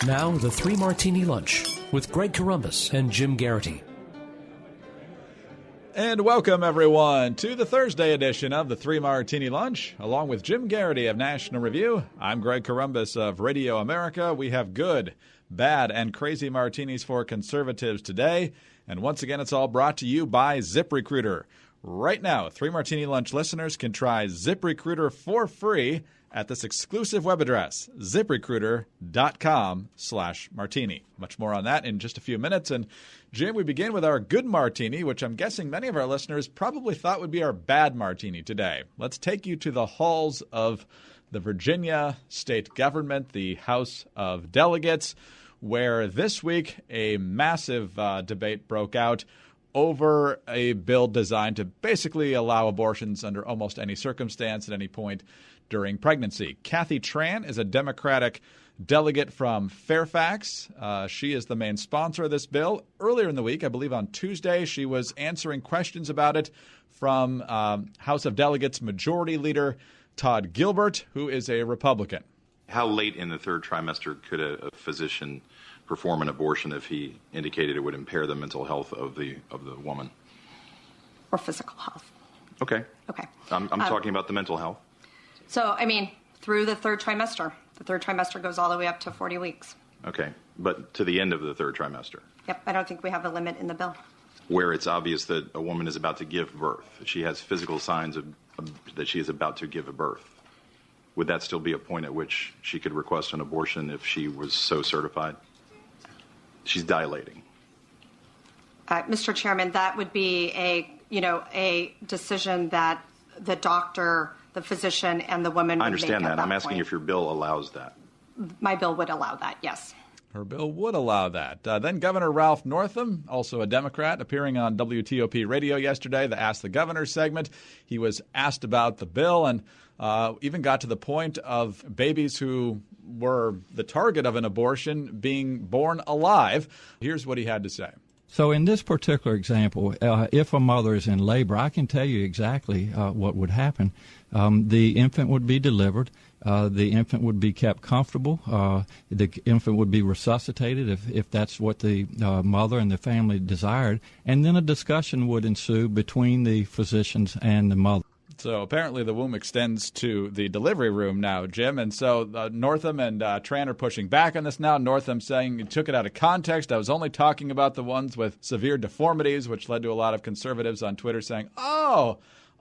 Now, the Three Martini Lunch with Greg Corombos and Jim Geraghty. And welcome, everyone, to the Thursday edition of the Three Martini Lunch. Along with Jim Geraghty of National Review, I'm Greg Corombos of Radio America. We have good, bad, and crazy martinis for conservatives today. And once again, it's all brought to you by ZipRecruiter. Right now, Three Martini Lunch listeners can try ZipRecruiter for free at this exclusive web address, ziprecruiter.com/martini. Much more on that in just a few minutes. And Jim, we begin with our good martini, which I'm guessing many of our listeners probably thought would be our bad martini today. Let's take you to the halls of the Virginia state government, the House of Delegates, where this week a massive debate broke out over a bill designed to basically allow abortions under almost any circumstance at any point during pregnancy. Kathy Tran is a Democratic delegate from Fairfax. She is the main sponsor of this bill. Earlier in the week, I believe on Tuesday, she was answering questions about it from House of Delegates Majority Leader Todd Gilbert, who is a Republican. How late in the third trimester could a physician perform an abortion if he indicated it would impair the mental health of the woman? Or physical health. Okay. Okay. I'm talking about the mental health. So, I mean, through the third trimester. The third trimester goes all the way up to 40 weeks. Okay. But to the end of the third trimester. Yep. I don't think we have a limit in the bill. Where it's obvious that a woman is about to give birth. She has physical signs that she is about to give a birth. Would that still be a point at which she could request an abortion if she was so certified? She's dilating. Mr. Chairman, that would be a decision that the doctor, the physician, and the woman would I understand make that. I'm asking point. if your bill allows that. My bill would allow that, yes. Her bill would allow that. Then Governor Ralph Northam, also a Democrat, appearing on WTOP radio yesterday, the Ask the Governor segment. He was asked about the bill and even got to the point of babies who were the target of an abortion being born alive. Here's what he had to say. So in this particular example, if a mother is in labor, I can tell you exactly what would happen. The infant would be delivered. The infant would be kept comfortable. The infant would be resuscitated if that's what the mother and the family desired. And then a discussion would ensue between the physicians and the mother. So apparently the womb extends to the delivery room now, Jim. And so Northam and Tran are pushing back on this now. Northam saying he took it out of context. I was only talking about the ones with severe deformities, which led to a lot of conservatives on Twitter saying, oh,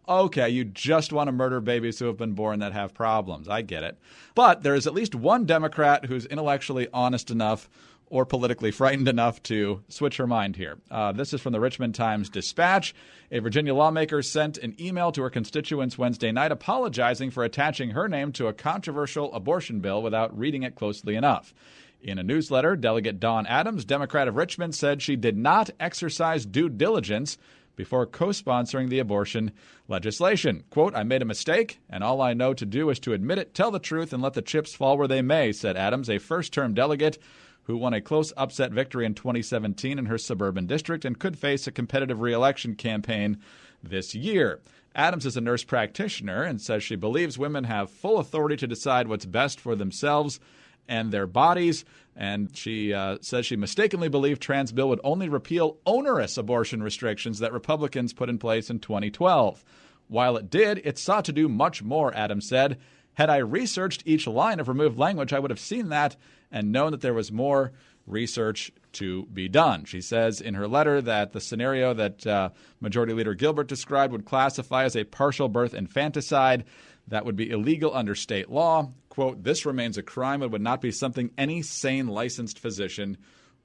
okay, you just want to murder babies who have been born that have problems. I get it. But there is at least one Democrat who's intellectually honest enough or politically frightened enough to switch her mind here. This is from the Richmond Times-Dispatch. A Virginia lawmaker sent an email to her constituents Wednesday night apologizing for attaching her name to a controversial abortion bill without reading it closely enough. In a newsletter, Delegate Dawn Adams, Democrat of Richmond, said she did not exercise due diligence before co-sponsoring the abortion legislation. Quote, I made a mistake, and all I know to do is to admit it, tell the truth, and let the chips fall where they may, said Adams, a first-term delegate who won a close upset victory in 2017 in her suburban district and could face a competitive re-election campaign this year. Adams is a nurse practitioner and says she believes women have full authority to decide what's best for themselves and their bodies. And she says she mistakenly believed Tran's bill would only repeal onerous abortion restrictions that Republicans put in place in 2012. While it did, it sought to do much more, Adams said. Had I researched each line of removed language, I would have seen that and known that there was more research to be done. She says in her letter that the scenario that Majority Leader Gilbert described would classify as a partial birth infanticide. That would be illegal under state law. Quote, this remains a crime and would not be something any sane licensed physician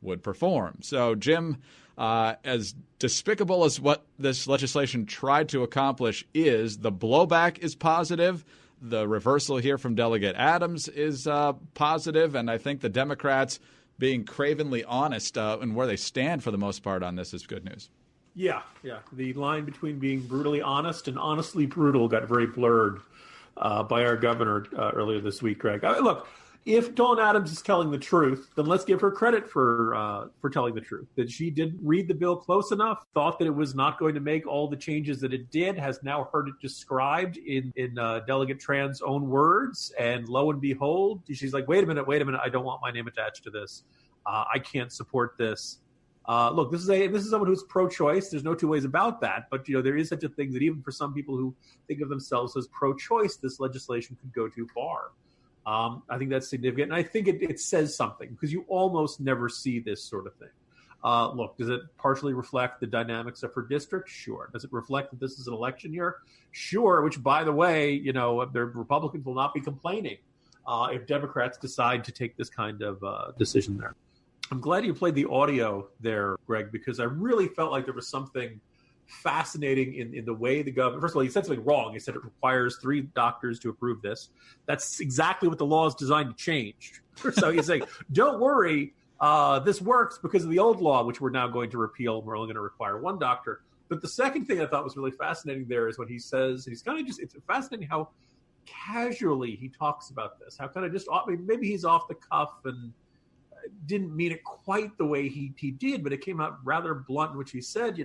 would perform. So, Jim, as despicable as what this legislation tried to accomplish is, the blowback is positive. The reversal here from Delegate Adams is positive, and I think the Democrats being cravenly honest in where they stand for the most part on this is good news. Yeah. The line between being brutally honest and honestly brutal got very blurred by our governor earlier this week, Greg. Look, If Dawn Adams is telling the truth, then let's give her credit for telling the truth. That she didn't read the bill close enough, thought that it was not going to make all the changes that it did, has now heard it described in Delegate Tran's own words, and lo and behold, she's like, wait a minute, I don't want my name attached to this. I can't support this. Look, this is someone who's pro-choice. There's no two ways about that. But there is such a thing that even for some people who think of themselves as pro-choice, this legislation could go too far. I think that's significant, and I think it says something because you almost never see this sort of thing. Look, does it partially reflect the dynamics of her district? Sure. Does it reflect that this is an election year? Sure. Which, by the way, the Republicans will not be complaining if Democrats decide to take this kind of decision there. I'm glad you played the audio there, Greg, because I really felt like there was something fascinating in the way the governor, first of all, he said something wrong. He said it requires 3 doctors to approve this. That's exactly what the law is designed to change. So he's saying, don't worry, this works because of the old law, which we're now going to repeal. We're only going to require 1 doctor. But the second thing I thought was really fascinating there is when he says, it's fascinating how casually he talks about this, how kind of just, maybe he's off the cuff and didn't mean it quite the way he did, but it came out rather blunt in which he said,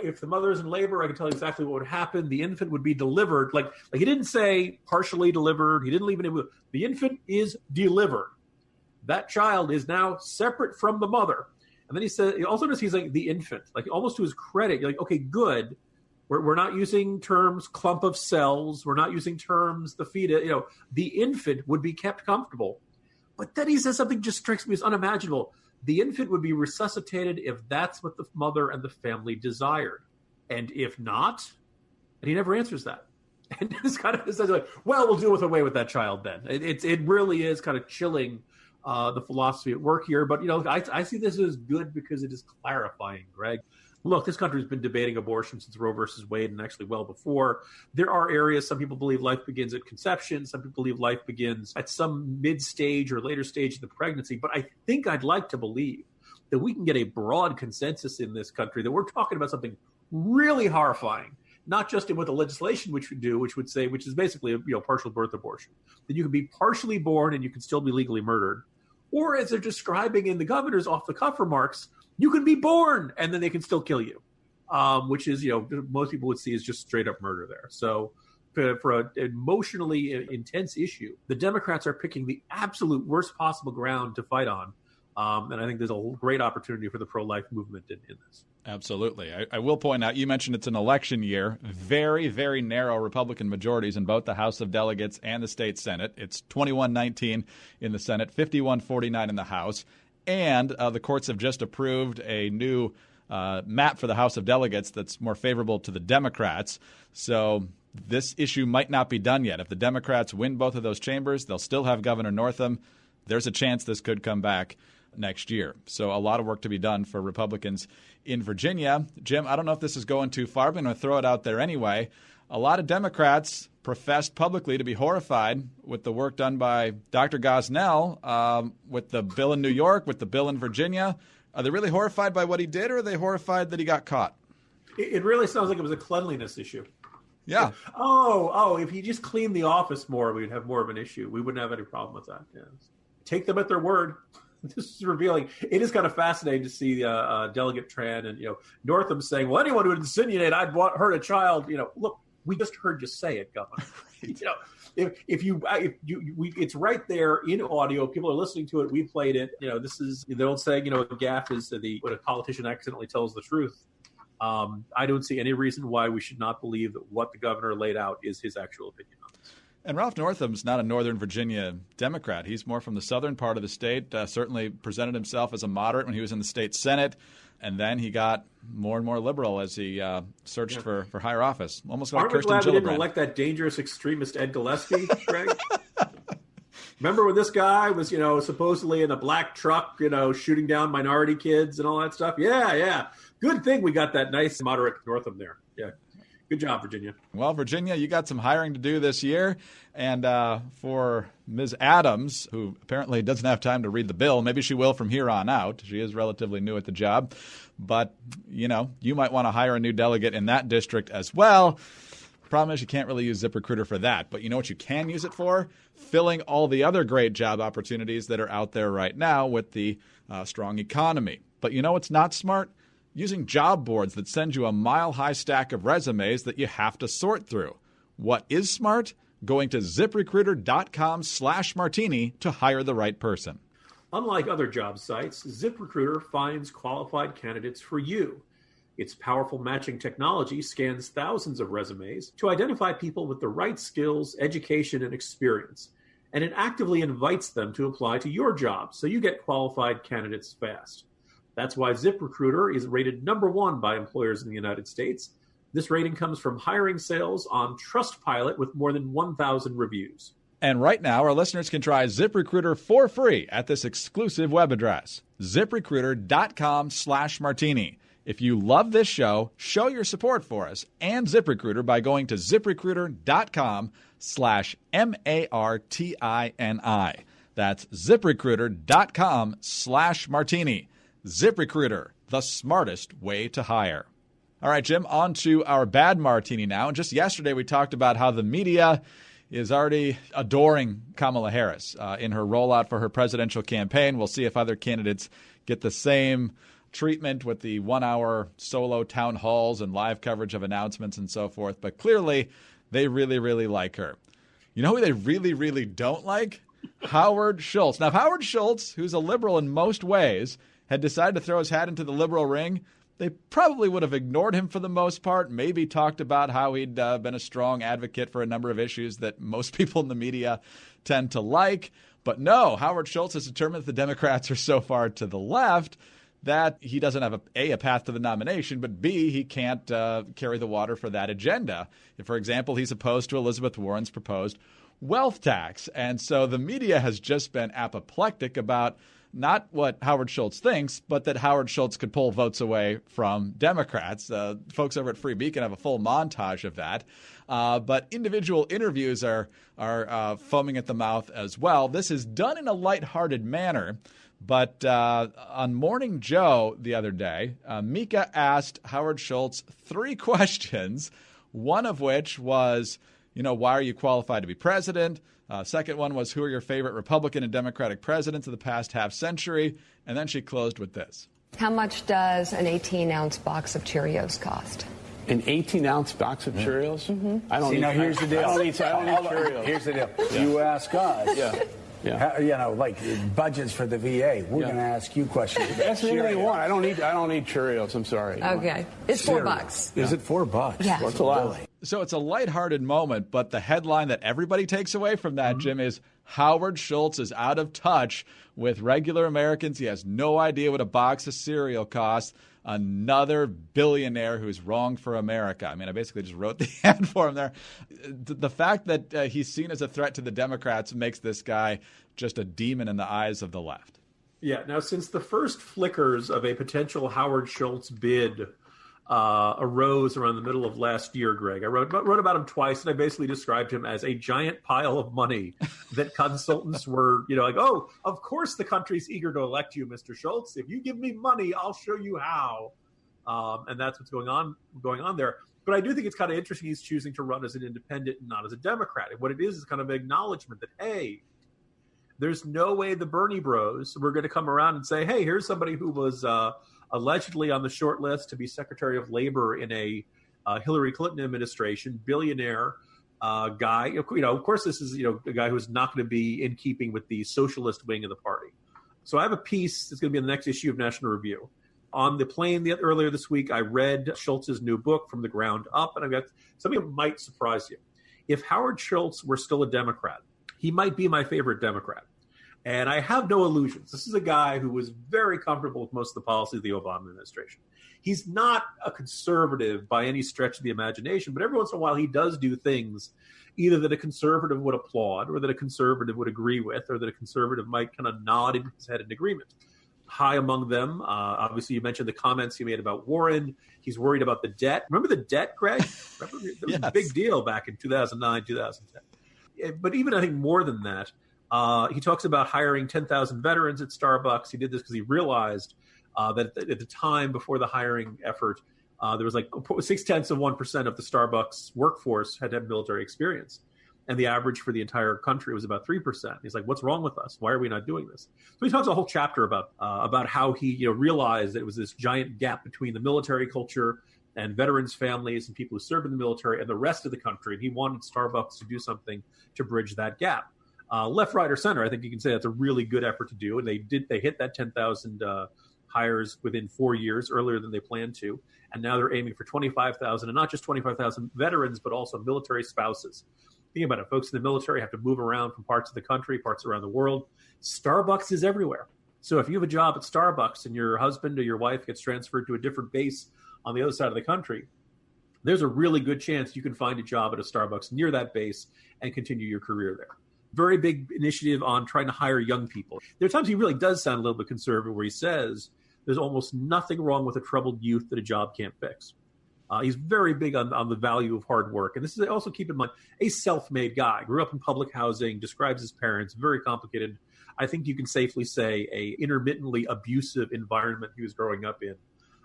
if the mother is in labor, I can tell you exactly what would happen. The infant would be delivered. Like he didn't say partially delivered. He didn't leave it. The infant is delivered. That child is now separate from the mother. And then he said, he's like the infant, like almost to his credit. You're like, okay, good. We're not using terms clump of cells. We're not using terms the fetus. The infant would be kept comfortable. But then he says something just strikes me as unimaginable. The infant would be resuscitated if that's what the mother and the family desired. And if not, and he never answers that. And it's kind of says like, well, we'll do away with that child then. It really is kind of chilling the philosophy at work here. But, I see this as good because it is clarifying, Greg. Look, this country has been debating abortion since Roe versus Wade and actually well before. There are areas, some people believe life begins at conception. Some people believe life begins at some mid-stage or later stage of the pregnancy. But I think I'd like to believe that we can get a broad consensus in this country that we're talking about something really horrifying, not just in what the legislation which is basically a partial birth abortion, that you can be partially born and you can still be legally murdered. Or as they're describing in the governor's off-the-cuff remarks, you can be born and then they can still kill you, which is, most people would see as just straight up murder there. So for an emotionally intense issue, the Democrats are picking the absolute worst possible ground to fight on. And I think there's a great opportunity for the pro-life movement in this. Absolutely. I will point out, you mentioned it's an election year, very, very narrow Republican majorities in both the House of Delegates and the state Senate. It's 21-19 in the Senate, 51-49 in the House. And the courts have just approved a new map for the House of Delegates that's more favorable to the Democrats. So this issue might not be done yet. If the Democrats win both of those chambers, they'll still have Governor Northam. There's a chance this could come back next year. So a lot of work to be done for Republicans in Virginia. Jim, I don't know if this is going too far, but I'm going to throw it out there anyway. A lot of Democrats professed publicly to be horrified with the work done by Dr. Gosnell with the bill in New York, with the bill in Virginia. Are they really horrified by what he did, or are they horrified that he got caught? It really sounds like it was a cleanliness issue. Yeah. Oh, if he just cleaned the office more, we'd have more of an issue. We wouldn't have any problem with that. Yeah. Take them at their word. This is revealing. It is kind of fascinating to see Delegate Tran and Northam saying, "Well, anyone who would insinuate I'd hurt a child, look, we just heard you say it, Governor." It's right there in audio. People are listening to it. We played it. This is the old saying. A gaffe is when a politician accidentally tells the truth. I don't see any reason why we should not believe that what the governor laid out is his actual opinion on this. And Ralph Northam's not a Northern Virginia Democrat. He's more from the southern part of the state, certainly presented himself as a moderate when he was in the state Senate. And then he got more and more liberal as he searched for higher office. Almost like Kirsten Gillibrand. Aren't we glad we didn't elect that dangerous extremist Ed Gillespie, Greg? Remember when this guy was, supposedly in a black truck, shooting down minority kids and all that stuff? Yeah. Good thing we got that nice moderate Northam there. Yeah. Good job, Virginia. Well, Virginia, you got some hiring to do this year. And for Ms. Adams, who apparently doesn't have time to read the bill, maybe she will from here on out. She is relatively new at the job. But, you might want to hire a new delegate in that district as well. Problem is you can't really use ZipRecruiter for that. But you know what you can use it for? Filling all the other great job opportunities that are out there right now with the strong economy. But you know what's not smart? Using job boards that send you a mile-high stack of resumes that you have to sort through. What is smart? Going to ZipRecruiter.com/martini to hire the right person. Unlike other job sites, ZipRecruiter finds qualified candidates for you. Its powerful matching technology scans thousands of resumes to identify people with the right skills, education, and experience, and it actively invites them to apply to your job so you get qualified candidates fast. That's why ZipRecruiter is rated #1 by employers in the United States. This rating comes from Hiring Sales on Trustpilot with more than 1,000 reviews. And right now, our listeners can try ZipRecruiter for free at this exclusive web address, ZipRecruiter.com/martini. If you love this show, show your support for us and ZipRecruiter by going to ZipRecruiter.com/MARTINI. That's ZipRecruiter.com/martini. ZipRecruiter, the smartest way to hire. All right, Jim, on to our bad martini now. And just yesterday, we talked about how the media is already adoring Kamala Harris in her rollout for her presidential campaign. We'll see if other candidates get the same treatment with the 1-hour solo town halls and live coverage of announcements and so forth. But clearly, they really, really like her. You know who they really, really don't like? Howard Schultz. Now, if Howard Schultz, who's a liberal in most ways, had decided to throw his hat into the liberal ring, they probably would have ignored him for the most part, maybe talked about how he'd been a strong advocate for a number of issues that most people in the media tend to like. But no, Howard Schultz has determined that the Democrats are so far to the left that he doesn't have, a path to the nomination, but B, he can't carry the water for that agenda. If, for example, he's opposed to Elizabeth Warren's proposed wealth tax. And so the media has just been apoplectic about not what Howard Schultz thinks, but that Howard Schultz could pull votes away from Democrats. Folks over at Free Beacon have a full montage of that. But individual interviews are foaming at the mouth as well. This is done in a lighthearted manner. But on Morning Joe the other day, Mika asked Howard Schultz 3 questions, one of which was, why are you qualified to be president? Second one was, who are your favorite Republican and Democratic presidents of the past half century? And then she closed with this. How much does an 18-ounce box of Cheerios cost? An 18-ounce box of Cheerios? Mm-hmm. I don't need. Here's the deal. I don't need Cheerios. Here's the deal. Yeah. You ask us. Yeah. Like budgets for the VA. We're going to ask you questions about Ask me anything you want. I don't need Cheerios. I'm sorry. Okay. It's $4. Is it $4? Yeah. That's a lot. So it's a lighthearted moment, but the headline that everybody takes away from that, Jim, is Howard Schultz is out of touch with regular Americans. He has no idea what a box of cereal costs. Another billionaire who's wrong for America. I mean, I basically just wrote the ad for him there. The fact that he's seen as a threat to the Democrats makes this guy just a demon in the eyes of the left. Yeah. Now, since the first flickers of a potential Howard Schultz bid arose around the middle of last year, Greg, I wrote about him twice, and I basically described him as a giant pile of money that consultants were, like, oh, of course the country's eager to elect you, Mr. Schultz. If you give me money, I'll show you how. And that's what's going on there. But I do think it's kind of interesting he's choosing to run as an independent and not as a Democrat. And what it is kind of an acknowledgement that, hey, there's no way the Bernie bros were going to come around and say, hey, here's somebody who was allegedly on the short list to be Secretary of Labor in a Hillary Clinton administration, billionaire guy. Of course, this is a guy who's not going to be in keeping with the socialist wing of the party. So I have a piece that's going to be in the next issue of National Review. On the plane earlier this week, I read Schultz's new book, From the Ground Up, and I've got something that might surprise you. If Howard Schultz were still a Democrat, he might be my favorite Democrat. And I have no illusions. This is a guy who was very comfortable with most of the policies of the Obama administration. He's not a conservative by any stretch of the imagination, but every once in a while he does do things either that a conservative would applaud or that a conservative would agree with or that a conservative might kind of nod in his head in agreement. High among them, obviously you mentioned the comments he made about Warren. He's worried about the debt. Remember the debt, Greg? Remember, it was a big deal back in 2009, 2010. But even I think more than that, he talks about hiring 10,000 veterans at Starbucks. He did this because he realized that at the time before the hiring effort, There was like 0.6% of the Starbucks workforce had military experience. And the average for the entire country was about 3%. He's like, what's wrong with us? Why are we not doing this? So he talks a whole chapter about how he realized that it was this giant gap between the military culture and veterans' families and people who served in the military and the rest of the country. And he wanted Starbucks to do something to bridge that gap. Left, right, or center, I think you can say that's a really good effort to do. And they hit that 10,000 hires within 4 years, earlier than they planned to. And now they're aiming for 25,000, and not just 25,000 veterans, but also military spouses. Think about it. Folks in the military have to move around from parts of the country, parts around the world. Starbucks is everywhere. So if you have a job at Starbucks and your husband or your wife gets transferred to a different base on the other side of the country, there's a really good chance you can find a job at a Starbucks near that base and continue your career there. Very big initiative on trying to hire young people. There are times he really does sound a little bit conservative where he says there's almost nothing wrong with a troubled youth that a job can't fix. He's very big on the value of hard work. And this is also, keep in mind, a self-made guy. Grew up in public housing, describes his parents, very complicated. I think you can safely say a intermittently abusive environment he was growing up in.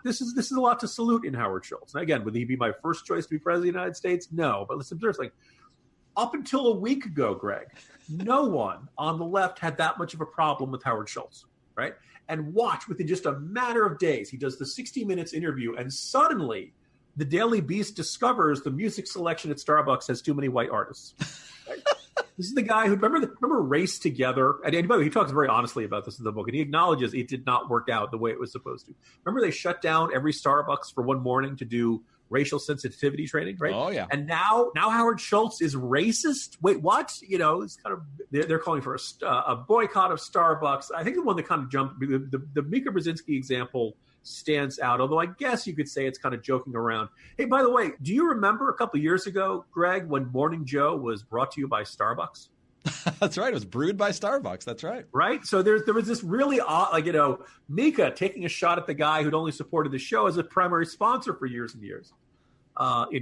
This is a lot to salute in Howard Schultz. Now, again, would he be my first choice to be president of the United States? No. But let's observe something. Up until a week ago, Greg, no one on the left had that much of a problem with Howard Schultz, right? And watch, within just a matter of days, he does the 60 Minutes interview, and suddenly the Daily Beast discovers the music selection at Starbucks has too many white artists. Right? This is the guy who, remember Race Together? And by the way, he talks very honestly about this in the book, and he acknowledges it did not work out the way it was supposed to. Remember they shut down every Starbucks for one morning to do racial sensitivity training, right? Oh, yeah. And now Howard Schultz is racist? Wait, what? It's kind of, they're calling for a boycott of Starbucks. I think the one that kind of jumped, the Mika Brzezinski example stands out, although I guess you could say it's kind of joking around. Hey, by the way, do you remember a couple of years ago, Greg, when Morning Joe was brought to you by Starbucks? That's right. It was brewed by Starbucks. That's right. Right? So there was this really odd, Mika taking a shot at the guy who'd only supported the show as a primary sponsor for years and years.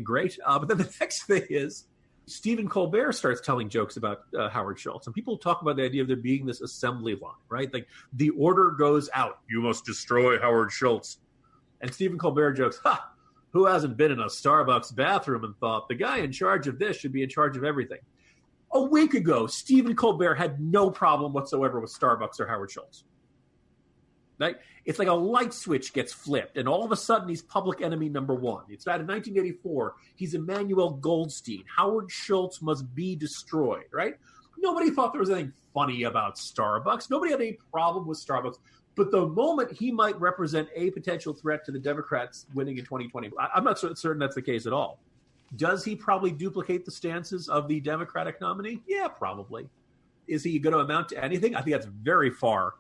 Great. But then the next thing is Stephen Colbert starts telling jokes about Howard Schultz. And people talk about the idea of there being this assembly line, right? Like the order goes out. You must destroy Howard Schultz. And Stephen Colbert jokes, who hasn't been in a Starbucks bathroom and thought the guy in charge of this should be in charge of everything? A week ago, Stephen Colbert had no problem whatsoever with Starbucks or Howard Schultz. Right? It's like a light switch gets flipped, and all of a sudden he's public enemy number one. It's that in 1984, he's Emmanuel Goldstein. Howard Schultz must be destroyed, right? Nobody thought there was anything funny about Starbucks. Nobody had any problem with Starbucks. But the moment he might represent a potential threat to the Democrats winning in 2020, I'm not certain that's the case at all. Does he probably duplicate the stances of the Democratic nominee? Yeah, probably. Is he going to amount to anything? I think that's very far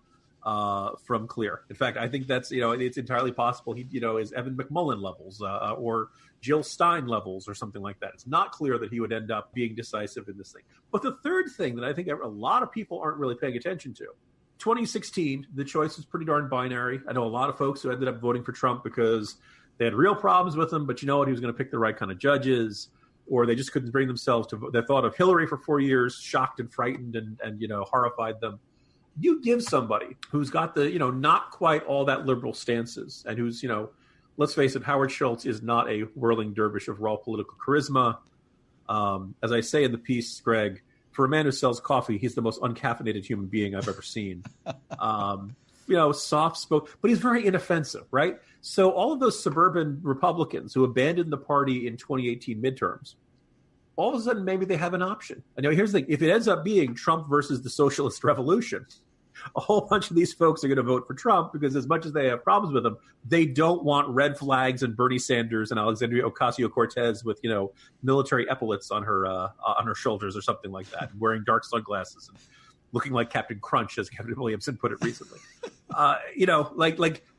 from clear. In fact, I think that's, it's entirely possible he, is Evan McMullen levels or Jill Stein levels or something like that. It's not clear that he would end up being decisive in this thing. But the third thing that I think a lot of people aren't really paying attention to, 2016, the choice was pretty darn binary. I know a lot of folks who ended up voting for Trump because they had real problems with him, but you know what? He was going to pick the right kind of judges, or they just couldn't bring themselves to vote. They thought of Hillary for 4 years, shocked and frightened and horrified them. You give somebody who's got the, not quite all that liberal stances and who's, let's face it, Howard Schultz is not a whirling dervish of raw political charisma. As I say in the piece, Greg, for a man who sells coffee, he's the most uncaffeinated human being I've ever seen. Soft spoken, but he's very inoffensive, right? So all of those suburban Republicans who abandoned the party in 2018 midterms, all of a sudden maybe they have an option. And now here's the thing. If it ends up being Trump versus the socialist revolution, a whole bunch of these folks are going to vote for Trump because as much as they have problems with him, they don't want red flags and Bernie Sanders and Alexandria Ocasio-Cortez with, military epaulets on her shoulders or something like that, and wearing dark sunglasses and looking like Captain Crunch, as Kevin Williamson put it recently.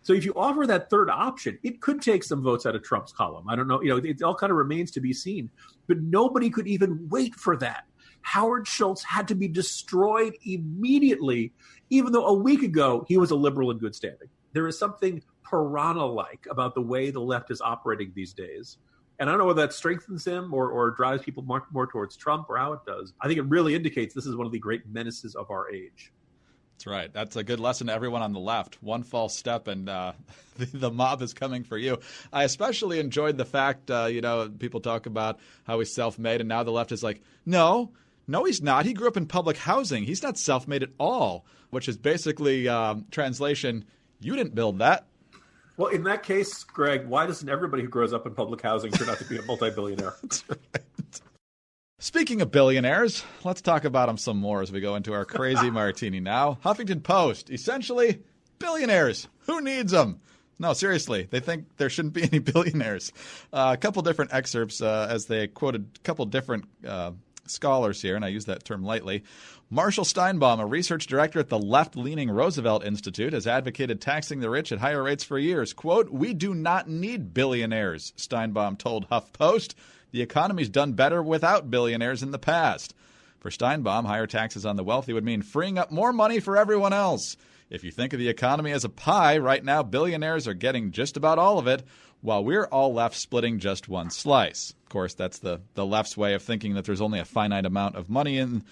So if you offer that third option, it could take some votes out of Trump's column. I don't know. It all kind of remains to be seen. But nobody could even wait for that. Howard Schultz had to be destroyed immediately, even though a week ago he was a liberal in good standing. There is something piranha-like about the way the left is operating these days. And I don't know whether that strengthens him or drives people more towards Trump or how it does. I think it really indicates this is one of the great menaces of our age. That's right. That's a good lesson to everyone on the left. One false step and the mob is coming for you. I especially enjoyed the fact, people talk about how he's self-made, and now the left is like, no, he's not. He grew up in public housing. He's not self-made at all, which is basically translation, you didn't build that. Well, in that case, Greg, why doesn't everybody who grows up in public housing turn out to be a multi-billionaire? That's right. Speaking of billionaires, let's talk about them some more as we go into our crazy martini now. Huffington Post, essentially, billionaires. Who needs them? No, seriously, they think there shouldn't be any billionaires. A couple different excerpts as they quoted a couple different scholars here, and I use that term lightly. Marshall Steinbaum, a research director at the left-leaning Roosevelt Institute, has advocated taxing the rich at higher rates for years. Quote, "We do not need billionaires," Steinbaum told HuffPost. The economy's done better without billionaires in the past. For Steinbaum, higher taxes on the wealthy would mean freeing up more money for everyone else. If you think of the economy as a pie, right now billionaires are getting just about all of it, while we're all left splitting just one slice. Of course, that's the left's way of thinking that there's only a finite amount of money in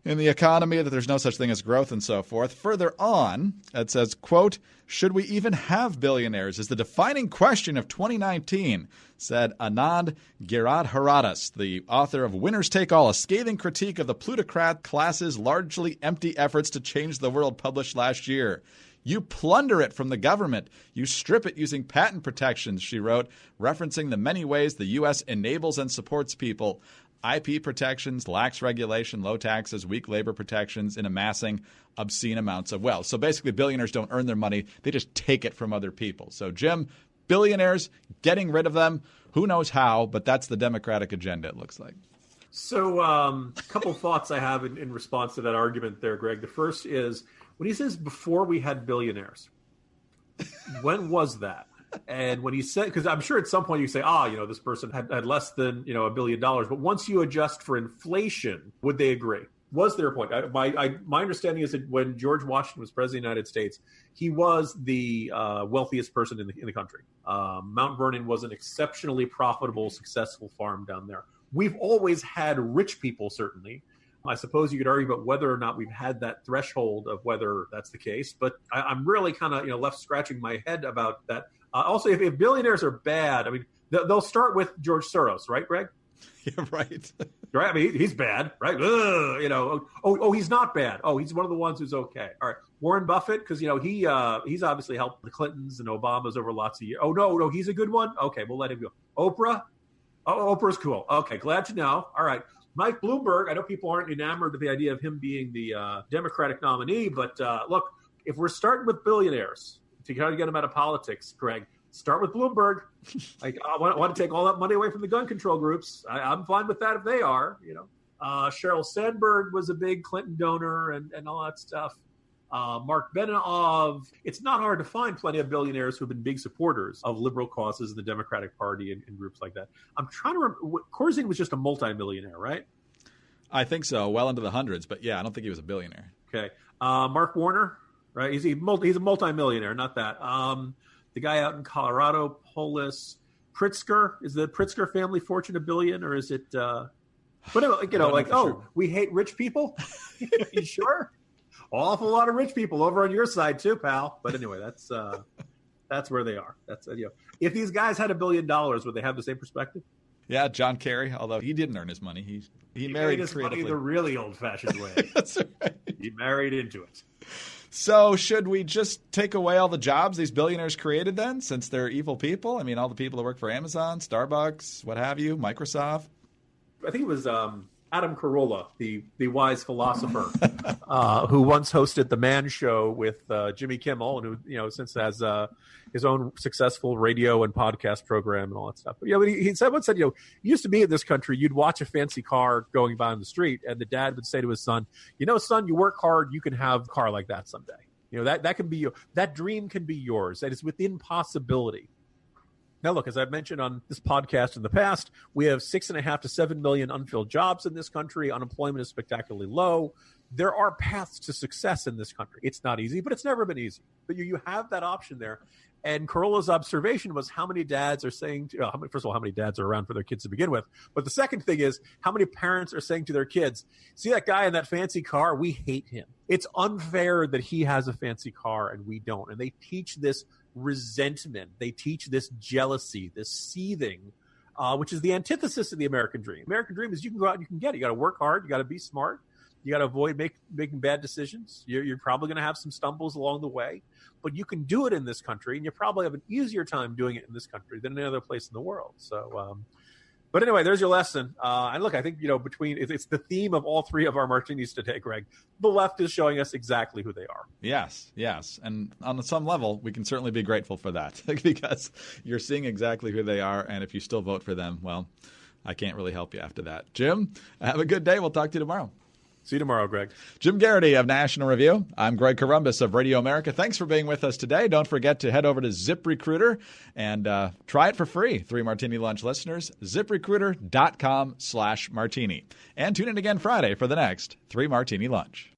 the economy, that there's no such thing as growth and so forth. Further on, it says, quote, "Should we even have billionaires is the defining question of 2019, said Anand Giradharadas, the author of Winners Take All, a scathing critique of the plutocrat class's largely empty efforts to change the world, published last year. You plunder it from the government. You strip it using patent protections," she wrote, referencing the many ways the U.S. enables and supports people. IP protections, lax regulation, low taxes, weak labor protections in amassing obscene amounts of wealth. So basically, billionaires don't earn their money. They just take it from other people. So, Jim, billionaires, getting rid of them, who knows how, but that's the Democratic agenda, it looks like. So a couple thoughts I have in response to that argument there, Greg. The first is, when he says before we had billionaires, when was that? And when he said, because I'm sure at some point you say, this person had less than, $1 billion. But once you adjust for inflation, would they agree? Was there a point? My understanding is that when George Washington was president of the United States, he was the wealthiest person in the country. Mount Vernon was an exceptionally profitable, successful farm down there. We've always had rich people, certainly. I suppose you could argue about whether or not we've had that threshold of whether that's the case. But I'm really kind of left scratching my head about that. Also, if billionaires are bad, I mean, they'll start with George Soros, right, Greg? Yeah, right. Right. I mean, he's bad, right? He's not bad. Oh, he's one of the ones who's okay. All right. Warren Buffett, because he's obviously helped the Clintons and Obamas over lots of years. Oh no, he's a good one. Okay, we'll let him go. Oprah. Oh, Oprah's cool. Okay, glad to know. All right. Mike Bloomberg. I know people aren't enamored with the idea of him being the Democratic nominee, but look, if we're starting with billionaires to try to get them out of politics, Greg, start with Bloomberg. I want to take all that money away from the gun control groups. I'm fine with that if they are. Sheryl Sandberg was a big Clinton donor and all that stuff. Mark Benioff. It's not hard to find plenty of billionaires who have been big supporters of liberal causes in the Democratic Party and groups like that. I'm trying to remember. Corzine was just a multimillionaire, right? I think so. Well into the hundreds. But yeah, I don't think he was a billionaire. Okay. Mark Warner, right? He's a multimillionaire, not that. The guy out in Colorado, Polis Pritzker. Is the Pritzker family fortune $1 billion, or is it? But sure. We hate rich people. You sure? Awful lot of rich people over on your side too, pal. But anyway, that's where they are. That's if these guys had $1 billion, would they have the same perspective? Yeah, John Kerry. Although he didn't earn his money, he married his creatively. Money the really old-fashioned way. That's right. He married into it. So should we just take away all the jobs these billionaires created then, since they're evil people? I mean, all the people that work for Amazon, Starbucks, what have you, Microsoft? I think it was Adam Carolla, the wise philosopher, who once hosted the Man Show with Jimmy Kimmel, and who since has his own successful radio and podcast program and all that stuff. But he once said, used to be in this country, you'd watch a fancy car going by on the street, and the dad would say to his son, son, you work hard, you can have a car like that someday. That can be that dream can be yours. That is within possibility. Now, look, as I've mentioned on this podcast in the past, we have 6.5 to 7 million unfilled jobs in this country. Unemployment is spectacularly low. there are paths to success in this country. It's not easy, but it's never been easy. But you have that option there. And Carolla's observation was how many dads are saying, first of all, how many dads are around for their kids to begin with. But the second thing is how many parents are saying to their kids, see that guy in that fancy car? We hate him. It's unfair that he has a fancy car and we don't. And they teach this resentment. They teach this jealousy, this seething, which is the antithesis of the American dream. American dream is you can go out and you can get it. You got to work hard. You got to be smart. You got to avoid making bad decisions. You're probably going to have some stumbles along the way, but you can do it in this country, and you probably have an easier time doing it in this country than any other place in the world. So, but anyway, there's your lesson. And look, I think, between it's the theme of all three of our martinis today, Greg. The left is showing us exactly who they are. Yes. And on some level, we can certainly be grateful for that because you're seeing exactly who they are. And if you still vote for them, well, I can't really help you after that. Jim, have a good day. We'll talk to you tomorrow. See you tomorrow, Greg. Jim Geraghty of National Review. I'm Greg Corombos of Radio America. Thanks for being with us today. Don't forget to head over to ZipRecruiter and try it for free. 3 Martini Lunch listeners, ZipRecruiter.com/martini. And tune in again Friday for the next 3 Martini Lunch.